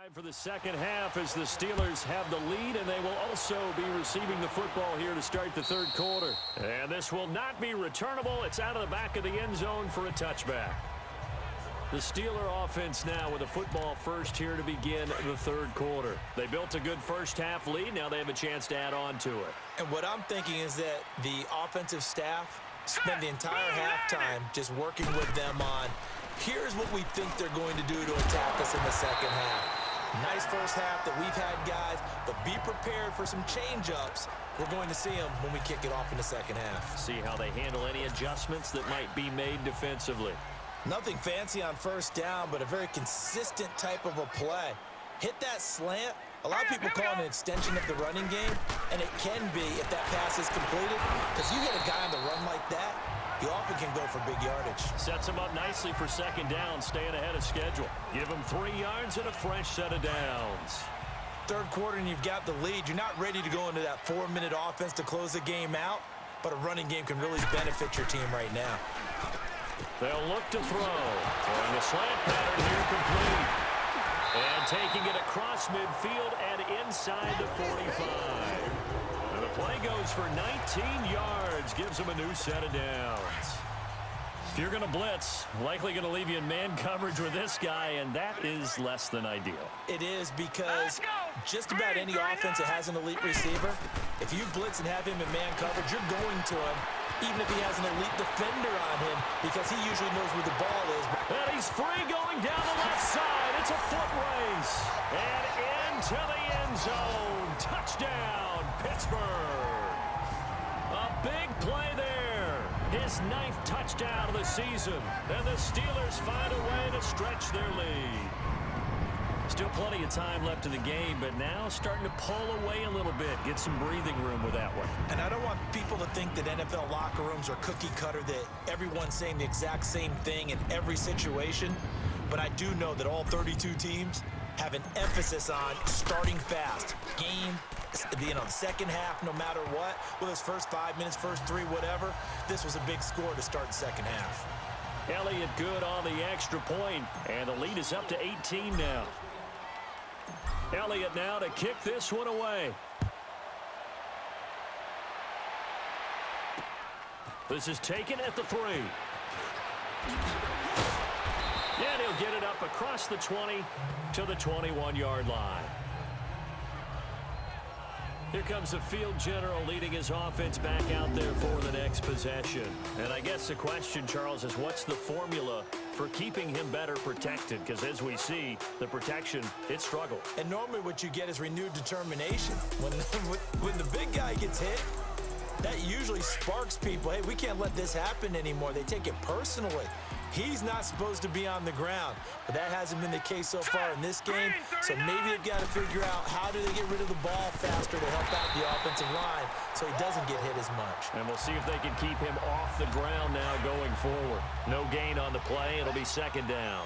For the second half as the Steelers have the lead, and they will also be receiving the football here to start the third quarter. And this will not be returnable. It's out of the back of the end zone for a touchback. The Steeler offense now with a football first here to begin the third quarter. They built a good first half lead. Now they have a chance to add on to it. And what I'm thinking is that the offensive staff spent the entire halftime just working with them on, here's what we think they're going to do to attack us in the second half. Nice first half that we've had, guys, but be prepared for some change-ups. We're going to see them when we kick it off in the second half. See how they handle any adjustments that might be made defensively. Nothing fancy on first down, but a very consistent type of a play. Hit that slant. A lot of people call it an extension of the running game, and it can be if that pass is completed, because you hit a guy on the run like that, he often can go for big yardage. Sets him up nicely for second down, staying ahead of schedule. Give him 3 yards and a fresh set of downs. Third quarter and you've got the lead. You're not ready to go into that 4-minute offense to close the game out, but a running game can really benefit your team right now. They'll look to throw. Throwing the slant pattern here complete. And taking it across midfield and inside the 45. And the play goes for 19 yards. Gives them a new set of downs. If you're going to blitz, likely going to leave you in man coverage with this guy, and that is less than ideal. It is, because just about any offense that has an elite receiver, if you blitz and have him in man coverage, you're going to him, even if he has an elite defender on him, because he usually knows where the ball is. And he's free going down the left side. It's a foot race. And into the end zone. Touchdown, Pittsburgh. A big play there. His 9th touchdown of the season. And the Steelers find a way to stretch their lead. Still plenty of time left in the game, but now starting to pull away a little bit. Get some breathing room with that one. And I don't want people to think that NFL locker rooms are cookie cutter, that everyone's saying the exact same thing in every situation. But I do know that all 32 teams have an emphasis on starting fast. Game, the second half, no matter what. Well, his first 5 minutes, first 3, whatever. This was a big score to start the second half. Elliott good on the extra point, and the lead is up to 18 now. Elliott now to kick this one away. This is taken at the 3. And he'll get it up across the 20 to the 21-yard line. Here comes the field general leading his offense back out there for the next possession. And I guess the question, Charles, is what's the formula for keeping him better protected? Because as we see, the protection, it struggled. And normally what you get is renewed determination. When the big guy gets hit, that usually sparks people. Hey, we can't let this happen anymore. They take it personally. He's not supposed to be on the ground, but that hasn't been the case so far in this game. So maybe they've got to figure out how do they get rid of the ball faster to help out the offensive line so he doesn't get hit as much. And we'll see if they can keep him off the ground now going forward. No gain on the play. It'll be second down.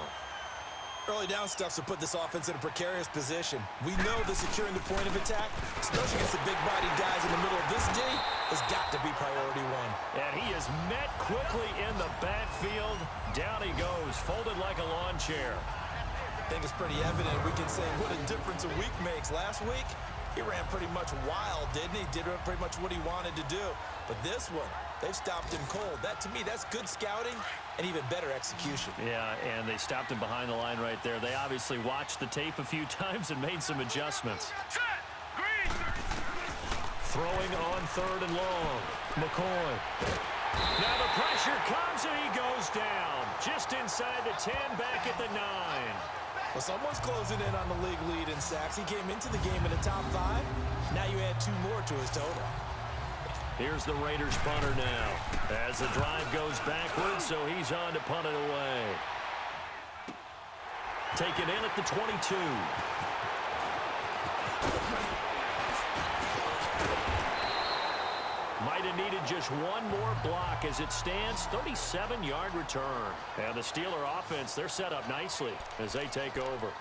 Early down stuff to put this offense in a precarious position. We know that securing the point of attack, especially against the big-bodied guys in the middle of this D, has got to be priority 1. And he is met quickly in the backfield. Down he goes, folded like a lawn chair. I think it's pretty evident. We can say what a difference a week makes. Last week, he ran pretty much wild, didn't he? Did pretty much what he wanted to do. But this one, they've stopped him cold. That, to me, that's good scouting and even better execution. Yeah, and they stopped him behind the line right there. They obviously watched the tape a few times and made some adjustments. Throwing on 3rd and long. McCoy. Now the pressure comes and he goes down. Just inside the 10, back at the 9. Well, someone's closing in on the league lead in sacks. He came into the game in the top 5. Now you add 2 more to his total. Here's the Raiders punter now as the drive goes backwards, so he's on to punt it away. Taken in at the 22. Might have needed just one more block as it stands. 37-yard return. And the Steeler offense, they're set up nicely as they take over.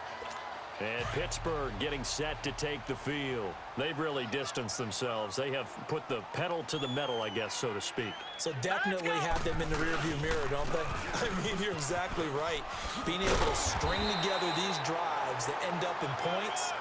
And Pittsburgh getting set to take the field. They've really distanced themselves. They have put the pedal to the metal, I guess, so to speak. So definitely have them in the rearview mirror, don't they? I mean, you're exactly right. Being able to string together these drives that end up in points,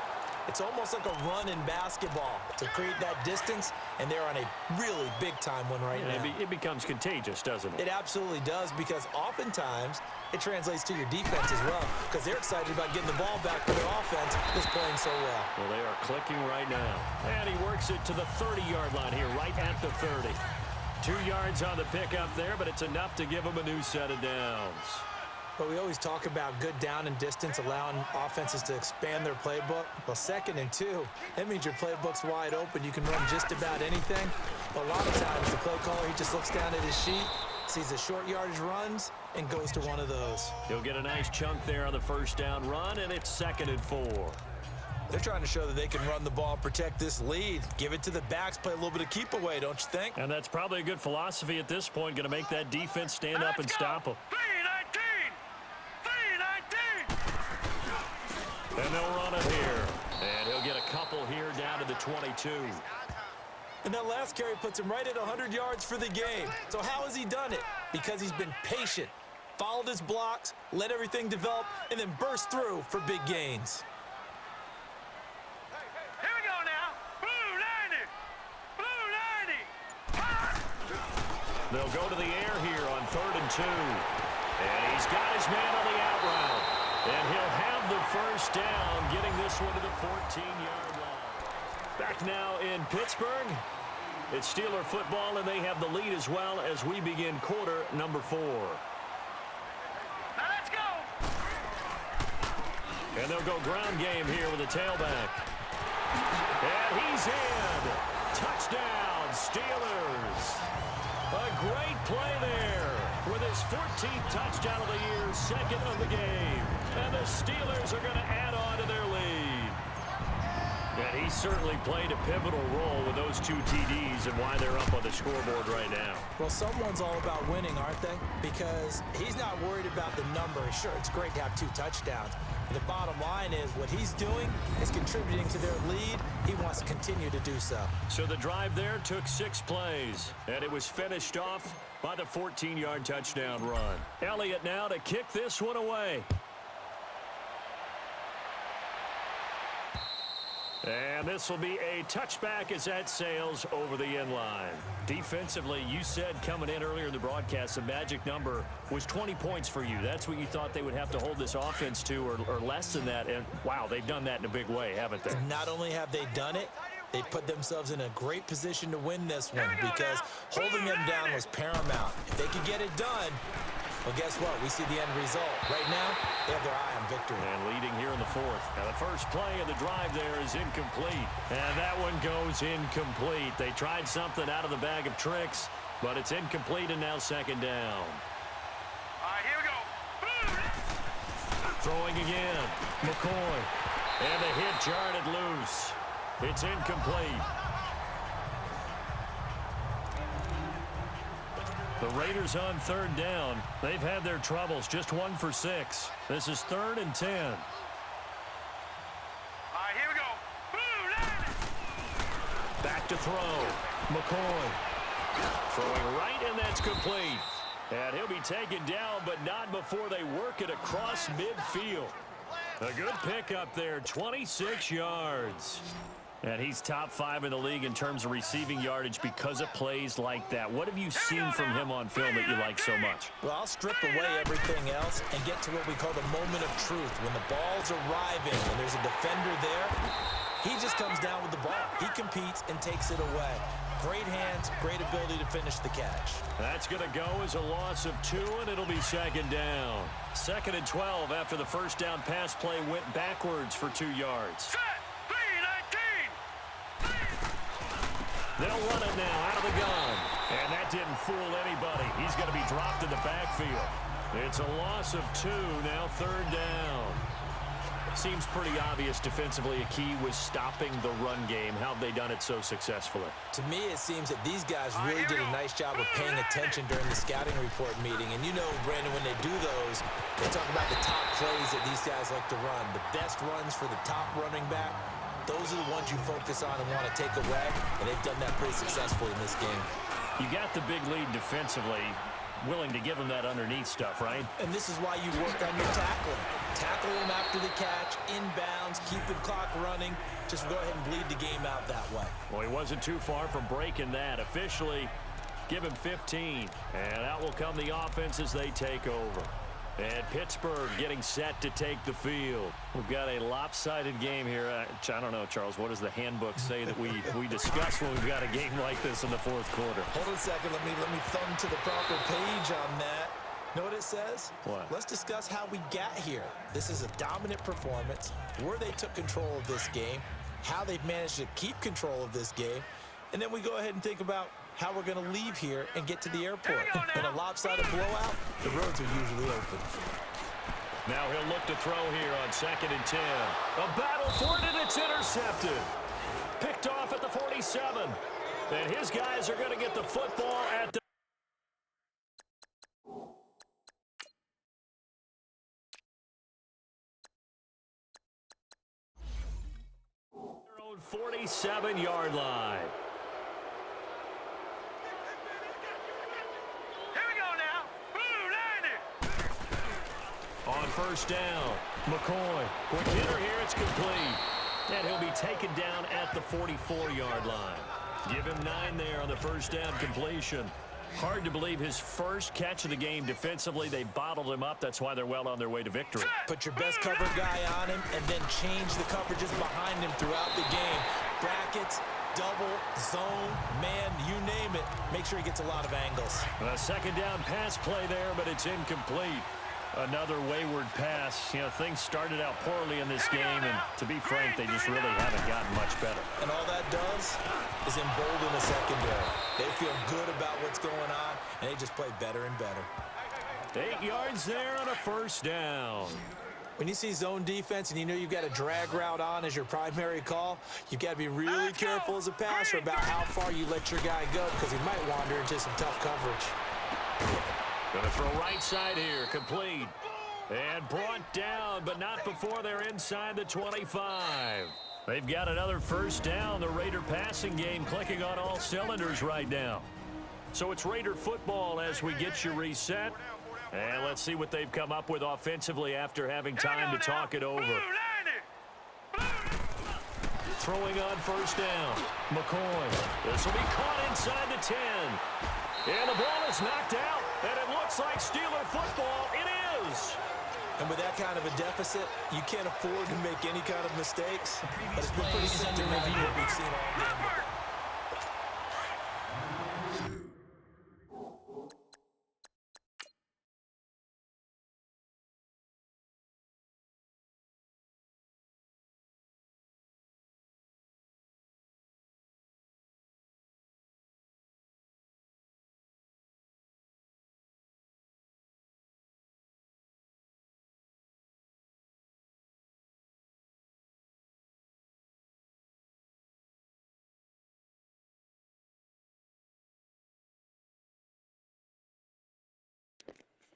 it's almost like a run in basketball to create that distance, and they're on a really big-time one right now. It becomes contagious, doesn't it? It absolutely does, because oftentimes it translates to your defense as well, because they're excited about getting the ball back for their offense that's playing so well. Well, they are clicking right now. And he works it to the 30-yard line here, right at the 30. 2 yards on the pickup there, but it's enough to give him a new set of downs. But we always talk about good down and distance, allowing offenses to expand their playbook. Well, 2nd and 2, that means your playbook's wide open. You can run just about anything. But a lot of times, the play caller, he just looks down at his sheet, sees the short yardage runs, and goes to one of those. He'll get a nice chunk there on the first down run, and it's 2nd and 4. They're trying to show that they can run the ball, protect this lead. Give it to the backs, play a little bit of keep away, don't you think? And that's probably a good philosophy at this point, going to make that defense stand up and stop them. And they'll run it here. And he'll get a couple here down to the 22. And that last carry puts him right at 100 yards for the game. So how has he done it? Because he's been patient, followed his blocks, let everything develop, and then burst through for big gains. Here we go now. Blue 90. Blue 90. They'll go to the air here on 3rd and 2. And he's got his man on the out route. And he'll have the first down, getting this one to the 14-yard line. Back now in Pittsburgh. It's Steeler football, and they have the lead as well as we begin quarter number 4. Now let's go. And they'll go ground game here with a tailback. And he's in. Touchdown, Steelers. A great play there with his 14th touchdown of the year, 2nd of the game. And the Steelers are going to add on to their lead. And he certainly played a pivotal role with those 2 TDs and why they're up on the scoreboard right now. Well, someone's all about winning, aren't they? Because he's not worried about the number. Sure, it's great to have 2 touchdowns. But the bottom line is what he's doing is contributing to their lead. He wants to continue to do so. So the drive there took 6 plays, and it was finished off by the 14-yard touchdown run. Elliott now to kick this one away. And this will be a touchback as that sails over the end line. Defensively, you said coming in earlier in the broadcast, the magic number was 20 points for you. That's what you thought they would have to hold this offense to, or less than that. And, wow, they've done that in a big way, haven't they? Not only have they done it, they put themselves in a great position to win this one because holding them down was paramount. If they could get it done, well, guess what? We see the end result. Right now, they have their eye on victory. And leading here in the 4th. Now, the first play of the drive there is incomplete. And that one goes incomplete. They tried something out of the bag of tricks, but it's incomplete and now 2nd down. All right, here we go. Throwing again. McCoy. And the hit jarred it loose. It's incomplete. The Raiders on 3rd down. They've had their troubles. Just 1 for 6. This is 3rd and 10. All right, here we go. Blue 90. Back to throw. McCoy. Throwing right, and that's complete. And he'll be taken down, but not before they work it across midfield. A good pickup there, 26 yards. And he's top 5 in the league in terms of receiving yardage because of plays like that. What have you seen from him on film that you like so much? Well, I'll strip away everything else and get to what we call the moment of truth. When the ball's arriving and there's a defender there, he just comes down with the ball. He competes and takes it away. Great hands, great ability to finish the catch. That's going to go as a loss of 2, and it'll be 2nd down. 2nd and 12 after the first down pass play went backwards for 2 yards. They'll run it now out of the gun. And that didn't fool anybody. He's going to be dropped in the backfield. It's a loss of 2, now 3rd down. Seems pretty obvious defensively a key was stopping the run game. How have they done it so successfully? To me, it seems that these guys really did a nice job of paying attention during the scouting report meeting. And you know, Brandon, when they do those, they talk about the top plays that these guys like to run. The best runs for the top running back, those are the ones you focus on and want to take away. And they've done that pretty successfully in this game. You got the big lead defensively. Willing to give them that underneath stuff, right? And this is why you work on your tackling. Tackle them after the catch, inbounds, keep the clock running. Just go ahead and bleed the game out that way. Well, he wasn't too far from breaking that. Officially, give him 15. And out will come the offense as they take over. And Pittsburgh getting set to take the field. We've got a lopsided game here. I don't know, Charles, what does the handbook say that we discuss when we've got a game like this in the fourth quarter? Hold on a second. Let me thumb to the proper page on that. Know what it says? What? Let's discuss how we got here. This is a dominant performance, where they took control of this game, how they've managed to keep control of this game, and then we go ahead and think about how we're going to leave here and get to the airport. In a lopsided blowout, the roads are usually open. Now he'll look to throw here on 2nd and 10. A battle for it, and it's intercepted. Picked off at the 47. And his guys are going to get the football at the 47-yard line. Here we go now. Boo, 90. On first down, McCoy. Quick hitter here, it's complete. And he'll be taken down at the 44-yard line. Give him 9 there on the first down completion. Hard to believe his first catch of the game defensively. They bottled him up. That's why they're well on their way to victory. Put your best cover guy on him and then change the coverages behind him throughout the game. Brackets, double, zone, man, you name it. Make sure he gets a lot of angles. A second down pass play there, but it's incomplete. Another wayward pass. You know, things started out poorly in this game, and to be frank, they just really haven't gotten much better. And all that does is embolden the secondary. They feel good about what's going on, and they just play better and better. 8 yards there on a first down. When you see zone defense and you know you've got a drag route on as your primary call, you've got to be really careful as a passer about how far you let your guy go, because he might wander into some tough coverage. Going to throw right side here, complete. And brought down, but not before they're inside the 25. They've got another first down. The Raider passing game clicking on all cylinders right now. So it's Raider football as we get you reset. And let's see what they've come up with offensively after having time to talk it over. Throwing on first down. McCoy. This will be caught inside the 10. And the ball is knocked out. And it looks like Steeler football. It is. And with that kind of a deficit, you can't afford to make any kind of mistakes. But it's been pretty symptomatic what we've seen all game.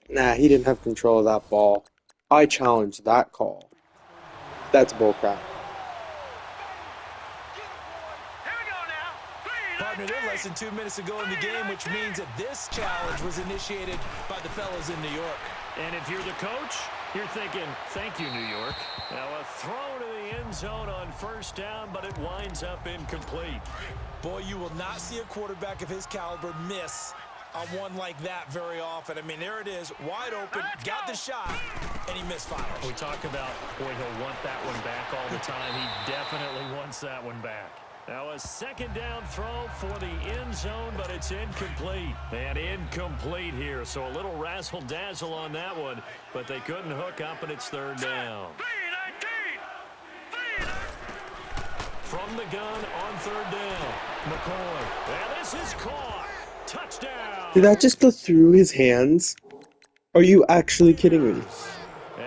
Nah, he didn't have control of that ball. I challenge that call. That's bullcrap. Partner, they're less than 2 minutes to go in the game, which means that this challenge was initiated by the fellas in New York. And if you're the coach, you're thinking, thank you, New York. Now a throw to the end zone on first down, but it winds up incomplete. Boy, you will not see a quarterback of his caliber miss on one like that very often. I mean, there it is, wide open, got the shot, and he misfires. We talk about, boy, he'll want that one back all the time. He definitely wants that one back. Now a second down throw for the end zone, but it's incomplete. And incomplete here, so a little razzle-dazzle on that one, but they couldn't hook up, and it's third down. From the gun on third down, McCoy. And this is caught. Touchdown. Did that just go through his hands? Are you actually kidding me?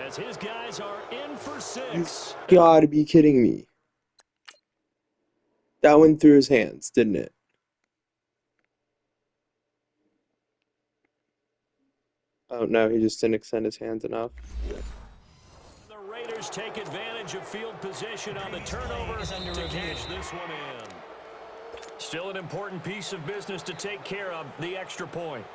as his guys are in for 6. You've got to be kidding me. That went through his hands, didn't it? Oh no, he just didn't extend his hands enough. The Raiders take advantage of field position on the turnover to cash this one in. Still an important piece of business to take care of, the extra point.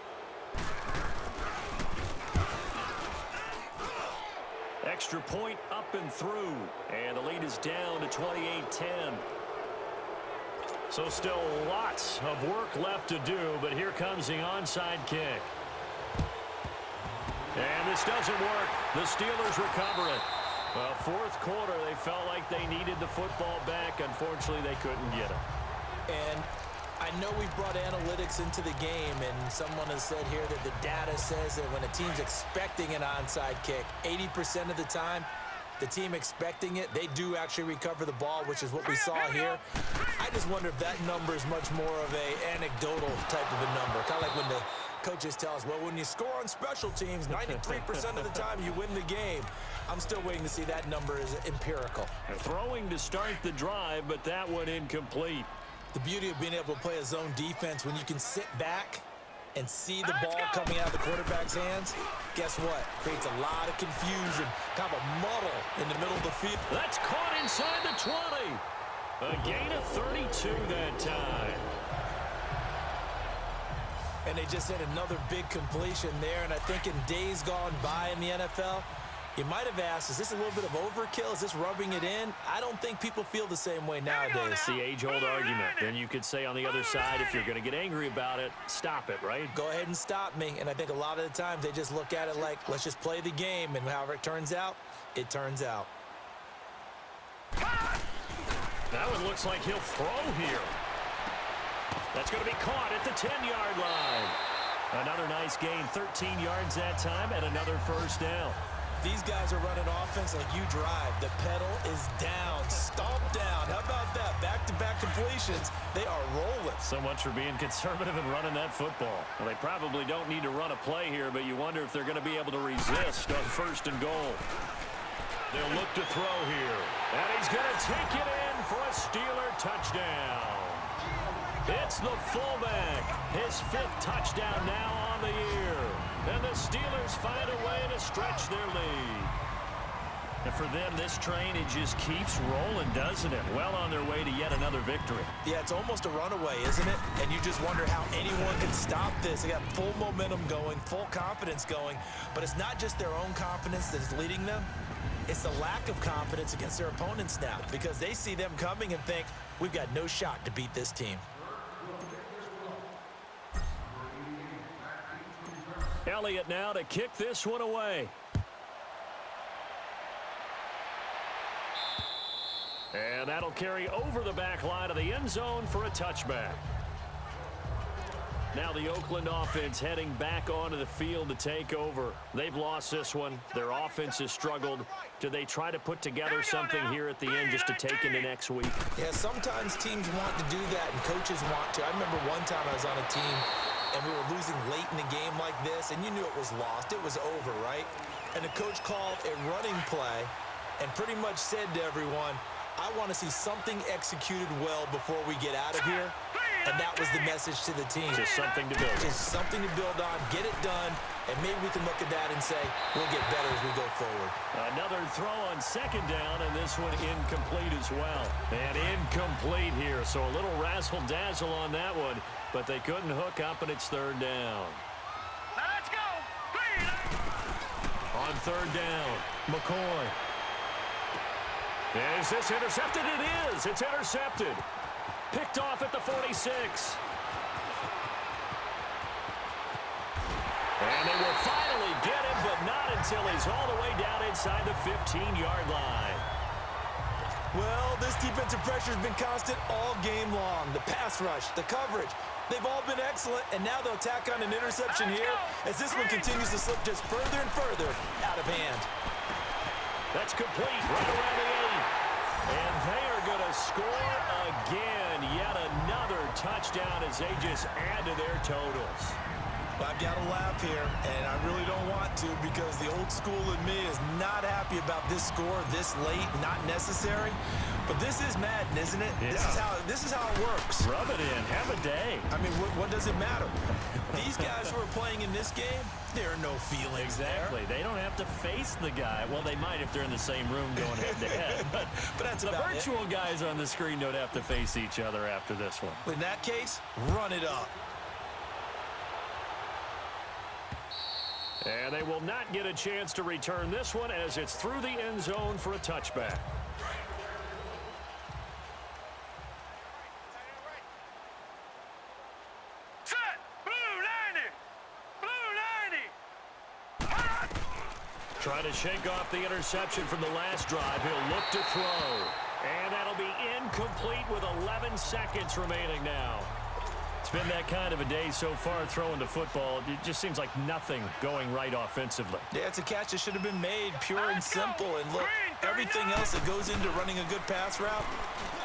Extra point up and through, and the lead is down to 28-10. So still lots of work left to do, but here comes the onside kick. And this doesn't work. The Steelers recover it. Well, fourth quarter, they felt like they needed the football back. Unfortunately, they couldn't get it. And I know we've brought analytics into the game, and someone has said here that the data says that when a team's expecting an onside kick, 80% of the time, the team expecting it, they do actually recover the ball, which is what we saw here. I just wonder if that number is much more of a anecdotal type of a number. Kind of like when the coaches tell us, well, when you score on special teams, 93% of the time you win the game. I'm still waiting to see that number is empirical. Throwing to start the drive, but that one incomplete. The beauty of being able to play a zone defense when you can sit back and see the ball coming out of the quarterback's hands, guess what? Creates a lot of confusion, kind of a muddle in the middle of the field. That's caught inside the 20. A gain of 32 that time. And they just had another big completion there, and I think in days gone by in the NFL, you might have asked, is this a little bit of overkill? Is this rubbing it in? I don't think people feel the same way nowadays. It's the age-old argument. Then you could say on the other side, if you're going to get angry about it, stop it, right? Go ahead and stop me. And I think a lot of the times they just look at it like, let's just play the game. And however it turns out, it turns out. That one looks like he'll throw here. That's going to be caught at the 10-yard line. Another nice gain, 13 yards that time, and another first down. These guys are running offense like you drive. The pedal is down, stomp down. How about that? Back-to-back completions. They are rolling. So much for being conservative and running that football. Well, they probably don't need to run a play here, but you wonder if they're going to be able to resist on first and goal. They'll look to throw here. And he's going to take it in for a Steeler touchdown. It's the fullback. His 5th touchdown now on the year. And the Steelers find a way to stretch their lead. And for them, this train, it just keeps rolling, doesn't it? Well on their way to yet another victory. Yeah, it's almost a runaway, isn't it? And you just wonder how anyone can stop this. They got full momentum going, full confidence going. But it's not just their own confidence that is leading them. It's the lack of confidence against their opponents now, because they see them coming and think, we've got no shot to beat this team. Elliott now to kick this one away. And that'll carry over the back line of the end zone for a touchback. Now the Oakland offense heading back onto the field to take over. They've lost this one. Their offense has struggled. Do they try to put together something here at the end just to take into next week? Yeah, sometimes teams want to do that and coaches want to. I remember one time I was on a team and we were losing late in the game like this, and you knew it was lost. It was over, right? And the coach called a running play and pretty much said to everyone, I want to see something executed well before we get out of here. And that was the message to the team. Just something to build on. Just something to build on, get it done, and maybe we can look at that and say, we'll get better as we go forward. Another throw on second down, and this one incomplete as well. And incomplete here, so a little razzle-dazzle on that one, but they couldn't hook up, and it's third down. Let's go. On third down, McCoy. Is this intercepted? It is. It's intercepted. Picked off at the 46. And they will finally get him, but not until he's all the way down inside the 15-yard line. Well, this defensive pressure has been constant all game long. The pass rush, the coverage, they've all been excellent, and now they'll tack on an interception here as this one continues to slip just further and further out of hand. That's complete right around the 8. And they are going to score again. Yet another touchdown as they just add to their totals. Well, I've got to laugh here, and I really don't want to because the old school in me is not happy about this score this late, not necessary. But this is Madden, isn't it? Yeah. This is how it works. Rub it in. Have a day. I mean, what does it matter? These guys who are playing in this game, there are no feelings Exactly. there. They don't have to face the guy. Well, they might if they're in the same room going head-to-head. But that's the about virtual guys on the screen don't have to face each other after this one. In that case, run it up. And they will not get a chance to return this one as it's through the end zone for a touchback. Set. Blue 90. Blue 90. Trying to shake off the interception from the last drive. He'll look to throw. And that'll be incomplete with 11 seconds remaining now. It's been that kind of a day so far throwing the football. It just seems like nothing going right offensively. Yeah, it's a catch that should have been made pure and simple. And look, everything else that goes into running a good pass route,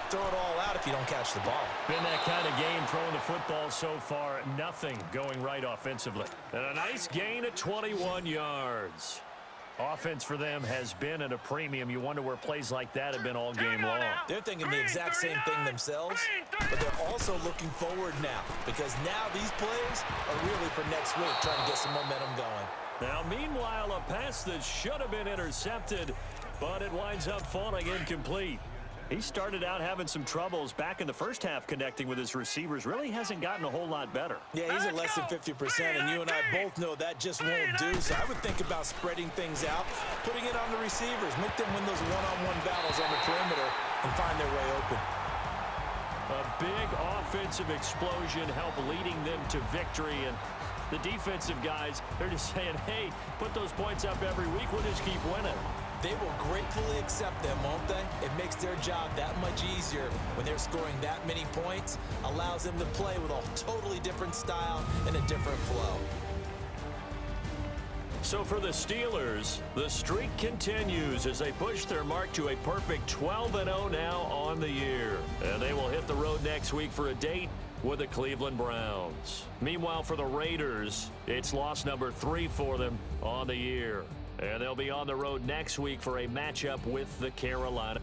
throw it all out if you don't catch the ball. Been that kind of game throwing the football so far. Nothing going right offensively. And a nice gain at 21 yards. Offense for them has been at a premium. You wonder where plays like that have been all game long. They're thinking the exact same thing themselves, but they're also looking forward now because now these plays are really for next week, trying to get some momentum going. Now, meanwhile, a pass that should have been intercepted, but it winds up falling incomplete. He started out having some troubles back in the first half connecting with his receivers. Really hasn't gotten a whole lot better. Yeah, he's at less than 50%, and you and I both know that just won't do. So I would think about spreading things out, putting it on the receivers, make them win those one-on-one battles on the perimeter and find their way open. A big offensive explosion helped leading them to victory, and the defensive guys, they're just saying, hey, put those points up every week. We'll just keep winning. They will gratefully accept them, won't they? It makes their job that much easier when they're scoring that many points, allows them to play with a totally different style and a different flow. So for the Steelers, the streak continues as they push their mark to a perfect 12-0 now on the year. And they will hit the road next week for a date with the Cleveland Browns. Meanwhile, for the Raiders, it's loss number 3 for them on the year. And they'll be on the road next week for a matchup with the Carolina.